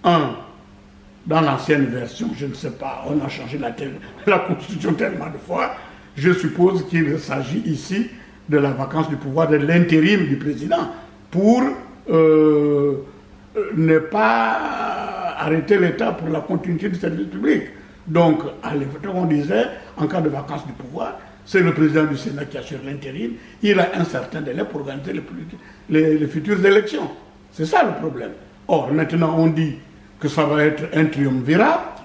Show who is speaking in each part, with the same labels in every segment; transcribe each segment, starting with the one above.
Speaker 1: dans l'ancienne version, je ne sais pas, on a changé la Constitution tellement de fois, je suppose qu'il s'agit ici de la vacance du pouvoir, de l'intérim du président, pour ne pas arrêter l'État pour la continuité du service public. Donc, à l'époque, on disait, en cas de vacance du pouvoir, c'est le président du Sénat qui assure l'intérim, il a un certain délai pour organiser les futures élections. C'est ça le problème. Or, maintenant, on dit que ça va être un triumvirat,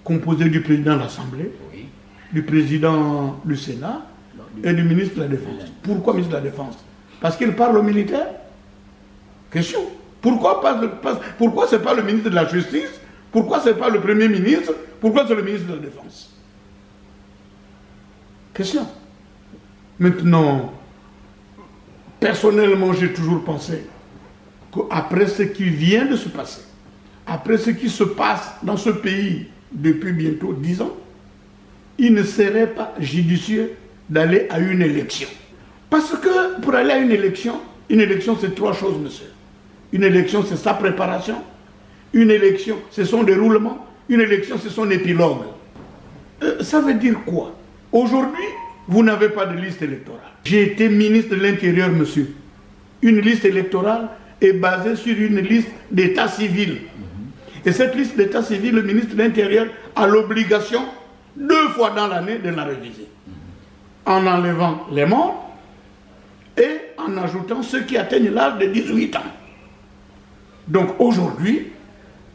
Speaker 1: composé du président de l'Assemblée, du président du Sénat et du ministre de la Défense. Pourquoi ministre de la Défense? Parce qu'il parle aux militaires? Question. Pourquoi ce n'est pas le ministre de la Justice? Pourquoi ce n'est pas le Premier ministre? Pourquoi c'est le ministre de la Défense? Question. Maintenant, personnellement, j'ai toujours pensé qu'après ce qui vient de se passer, après ce qui se passe dans ce pays depuis bientôt 10 ans, il ne serait pas judicieux d'aller à une élection. Parce que pour aller à une élection c'est 3 choses, monsieur. Une élection, c'est sa préparation. Une élection, c'est son déroulement. Une élection, c'est son épilogue. Ça veut dire quoi? Aujourd'hui, vous n'avez pas de liste électorale. J'ai été ministre de l'Intérieur, monsieur. Une liste électorale est basée sur une liste d'état civil. Et cette liste d'état civil, le ministre de l'Intérieur a l'obligation, 2 fois dans l'année, de la réviser. En enlevant les morts et en ajoutant ceux qui atteignent l'âge de 18 ans. Donc aujourd'hui,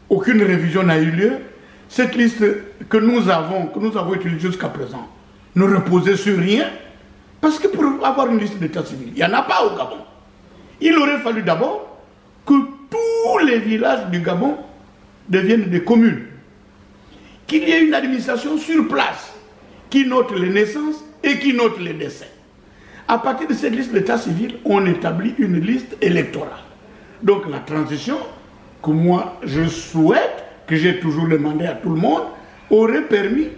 Speaker 1: aucune révision n'a eu lieu. Cette liste que nous avons utilisée jusqu'à présent ne reposait sur rien, parce que pour avoir une liste d'état civil, il n'y en a pas au Gabon. Il aurait fallu d'abord que tous les villages du Gabon deviennent des communes, qu'il y ait une administration sur place qui note les naissances et qui note les décès. À partir de cette liste d'état civil, on établit une liste électorale. Donc la transition que moi je souhaite, que j'ai toujours demandé à tout le monde, aurait permis,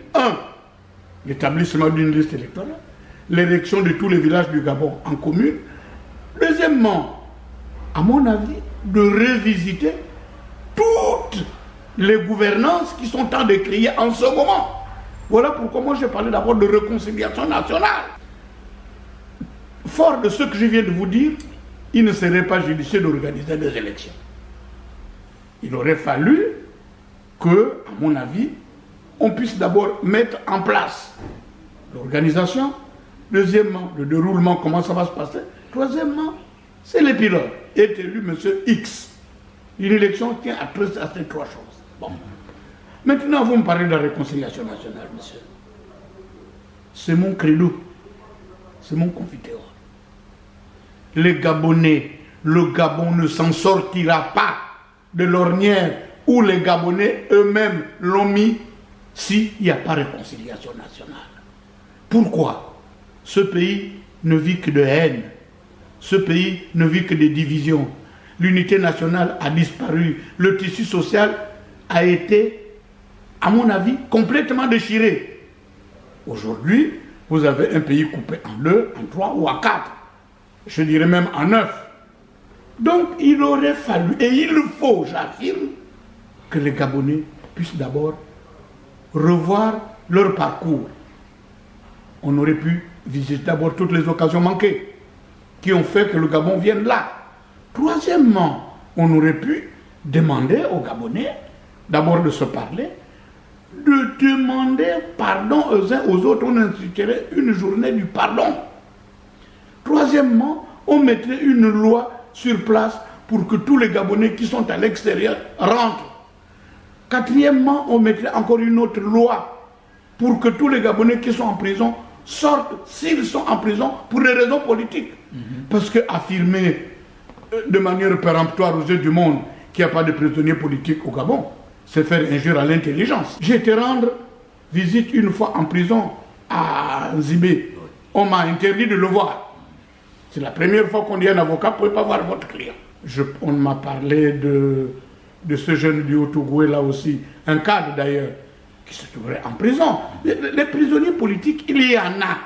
Speaker 1: l'établissement d'une liste électorale, l'élection de tous les villages du Gabon en commune. Deuxièmement, à mon avis, de revisiter toutes les gouvernances qui sont en train de créer en ce moment. Voilà pourquoi moi j'ai parlé d'abord de réconciliation nationale. Fort de ce que je viens de vous dire, il ne serait pas judicieux d'organiser des élections. Il aurait fallu que, à mon avis, on puisse d'abord mettre en place l'organisation. Deuxièmement, le déroulement, comment ça va se passer. Troisièmement, c'est l'épilogue. Est élu M. X. Une élection tient à ces 3 choses. Bon. Maintenant, vous me parlez de la réconciliation nationale, monsieur. C'est mon credo. C'est mon confiteur. Les Gabonais, le Gabon ne s'en sortira pas de l'ornière où les Gabonais eux-mêmes l'ont mis s'il n'y a pas réconciliation nationale. Pourquoi? Ce pays ne vit que de haine. Ce pays ne vit que de divisions. L'unité nationale a disparu. Le tissu social a été, à mon avis, complètement déchiré. Aujourd'hui, vous avez un pays coupé en 2, en 3 ou en 4. Je dirais même en 9. Donc il aurait fallu, et il faut, j'affirme, que les Gabonais puissent d'abord revoir leur parcours. On aurait pu visiter d'abord toutes les occasions manquées qui ont fait que le Gabon vienne là. Troisièmement, on aurait pu demander aux Gabonais d'abord de se parler, de demander pardon aux uns aux autres. On instituerait une journée du pardon. Troisièmement, on mettrait une loi sur place pour que tous les Gabonais qui sont à l'extérieur rentrent. Quatrièmement, on mettrait encore une autre loi pour que tous les Gabonais qui sont en prison sortent s'ils sont en prison pour des raisons politiques. Parce que affirmer de manière péremptoire aux yeux du monde qu'il n'y a pas de prisonniers politiques au Gabon, c'est faire injure à l'intelligence. J'ai été rendre visite une fois en prison à Nzibé. On m'a interdit de le voir. C'est la première fois qu'on dit à un avocat, vous ne pouvez pas voir votre client. On m'a parlé de ce jeune du Haut-Tougoué là aussi, un cadre d'ailleurs, qui se trouverait en prison. Les prisonniers politiques, il y en a.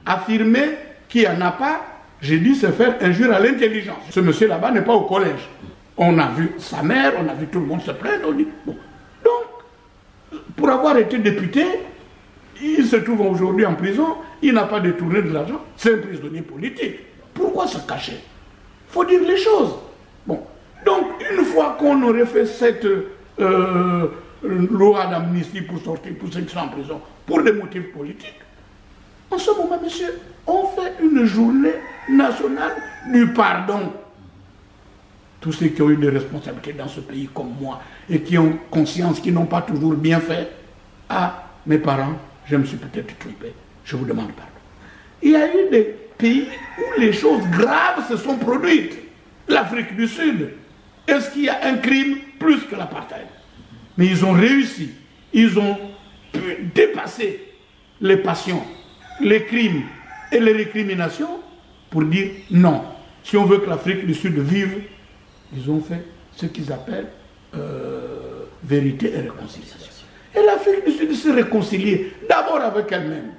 Speaker 1: Affirmer qu'il n'y en a pas, j'ai dit c'est faire injure à l'intelligence. Ce monsieur là-bas n'est pas au collège. On a vu sa mère, on a vu tout le monde se plaindre. On dit, bon. Donc, pour avoir été député, il se trouve aujourd'hui en prison, il n'a pas détourné de l'argent, c'est un prisonnier politique. Pourquoi se cacher? Il faut dire les choses. Bon. Donc, une fois qu'on aurait fait cette loi d'amnistie pour sortir tous ceux qui sont en prison pour des motifs politiques, en ce moment, monsieur, on fait une journée nationale du pardon. Tous ceux qui ont eu des responsabilités dans ce pays comme moi et qui ont conscience qu'ils n'ont pas toujours bien fait, ah, mes parents, je me suis peut-être trompé, je vous demande pardon. Il y a eu des pays où les choses graves se sont produites. L'Afrique du Sud, est-ce qu'il y a un crime plus que l'apartheid? Mais ils ont réussi, ils ont pu dépasser les passions, les crimes et les récriminations pour dire non. Si on veut que l'Afrique du Sud vive, ils ont fait ce qu'ils appellent vérité et réconciliation. Et l'Afrique du Sud s'est réconciliée d'abord avec elle-même.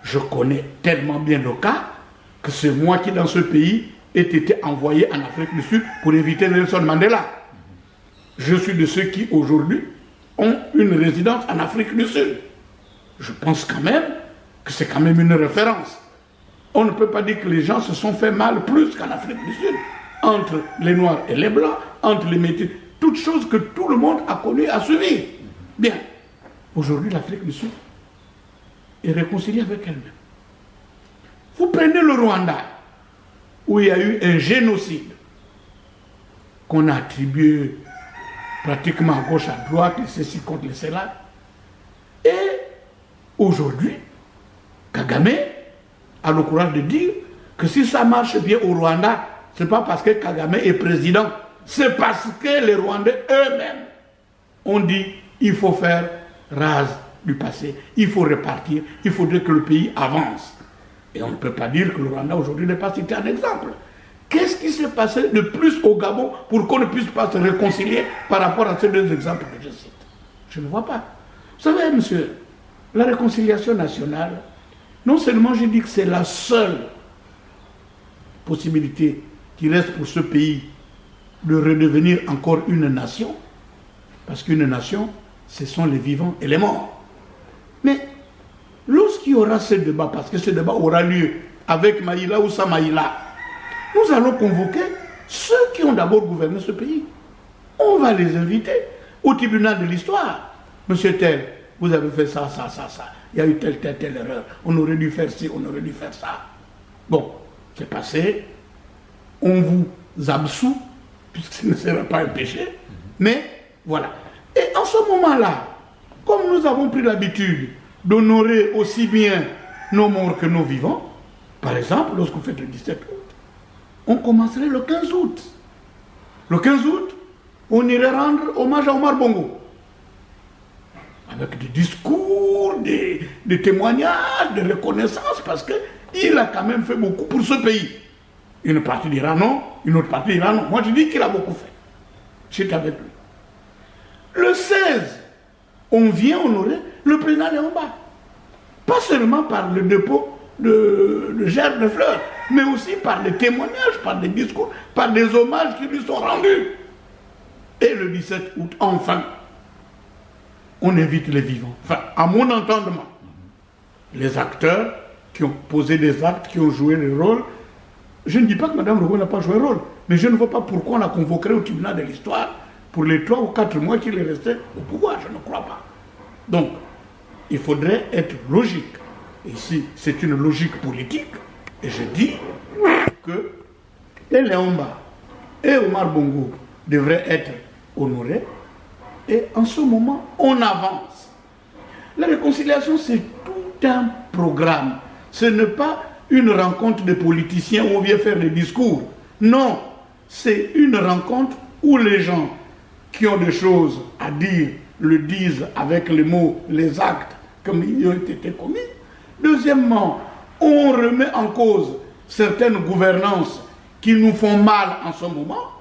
Speaker 1: Je connais tellement bien le cas que c'est moi qui, dans ce pays, ai été envoyé en Afrique du Sud pour éviter Nelson Mandela. Je suis de ceux qui, aujourd'hui, ont une résidence en Afrique du Sud. Je pense quand même que c'est quand même une référence. On ne peut pas dire que les gens se sont fait mal plus qu'en Afrique du Sud. Entre les Noirs et les Blancs, entre les Métis, toutes choses que tout le monde a connues, a suivies. Bien. Aujourd'hui, l'Afrique du Sud est réconciliée avec elle-même. Vous prenez le Rwanda, où il y a eu un génocide qu'on a attribué pratiquement à gauche, à droite, et ceci contre les cela. Et aujourd'hui, Kagame a le courage de dire que si ça marche bien au Rwanda, ce n'est pas parce que Kagame est président, c'est parce que les Rwandais eux-mêmes ont dit il faut faire rase du passé, il faut repartir, il faudrait que le pays avance. Et on ne peut pas dire que le Rwanda aujourd'hui n'est pas cité un exemple. Qu'est-ce qui s'est passé de plus au Gabon pour qu'on ne puisse pas se réconcilier par rapport à ces deux exemples que je cite? Je ne vois pas. Vous savez, monsieur, la réconciliation nationale, non seulement je dis que c'est la seule possibilité qui reste pour ce pays de redevenir encore une nation, parce qu'une nation, ce sont les vivants et les morts. Mais lorsqu'il y aura ce débat, parce que ce débat aura lieu avec Maïla ou sans Maïla, nous allons convoquer ceux qui ont d'abord gouverné ce pays. On va les inviter au tribunal de l'histoire. Monsieur tel, vous avez fait ça, ça, ça, ça. Il y a eu telle erreur. On aurait dû faire ci, on aurait dû faire ça. Bon, c'est passé. On vous absout, puisque ce ne sera pas un péché. Mais voilà. Et en ce moment-là, comme nous avons pris l'habitude d'honorer aussi bien nos morts que nos vivants, par exemple, lorsque vous faites le 17 août, on commencerait le 15 août. Le 15 août, on irait rendre hommage à Omar Bongo. Avec des discours, des témoignages, des reconnaissances, parce qu'il a quand même fait beaucoup pour ce pays. Une partie dira non, une autre partie dira non. Moi je dis qu'il a beaucoup fait. J'étais avec lui. Le 16, on vient honorer le président Léomba. Pas seulement par le dépôt de gerbes de fleurs, mais aussi par des témoignages, par des discours, par des hommages qui lui sont rendus. Et le 17 août, enfin, on invite les vivants. Enfin, à mon entendement, les acteurs qui ont posé des actes, qui ont joué le rôle. Je ne dis pas que Mme Rogo n'a pas joué le rôle, mais je ne vois pas pourquoi on la convoquerait au tribunal de l'histoire pour les 3 ou 4 mois qu'il est resté au pouvoir. Je ne crois pas. Donc, il faudrait être logique. Ici, c'est une logique politique. Et je dis que et Léomba et Omar Bongo devraient être honorés. Et en ce moment, on avance. La réconciliation, c'est tout un programme. Ce n'est pas une rencontre de politiciens où on vient faire des discours. Non, c'est une rencontre où les gens qui ont des choses à dire le disent avec les mots, les actes, comme ils ont été commis. Deuxièmement, on remet en cause certaines gouvernances qui nous font mal en ce moment.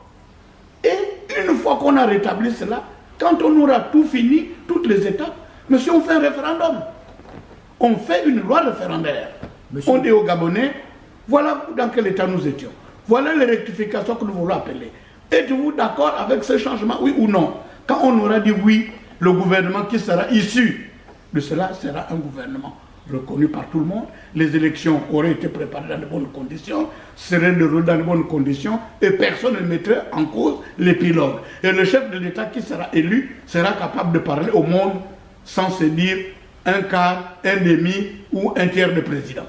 Speaker 1: Et une fois qu'on a rétabli cela, quand on aura tout fini, toutes les étapes, monsieur, on fait un référendum. On fait une loi référendaire. Monsieur. On dit aux Gabonais, voilà dans quel état nous étions. Voilà les rectifications que nous voulons appeler. Êtes-vous d'accord avec ce changement, oui ou non? Quand on aura dit oui, le gouvernement qui sera issu de cela sera un gouvernement reconnu par tout le monde. Les élections auraient été préparées dans de bonnes conditions, seraient déroulées dans de bonnes conditions, et personne ne mettrait en cause l'épilogue. Et le chef de l'État qui sera élu sera capable de parler au monde sans se dire un quart, un demi ou un tiers de président.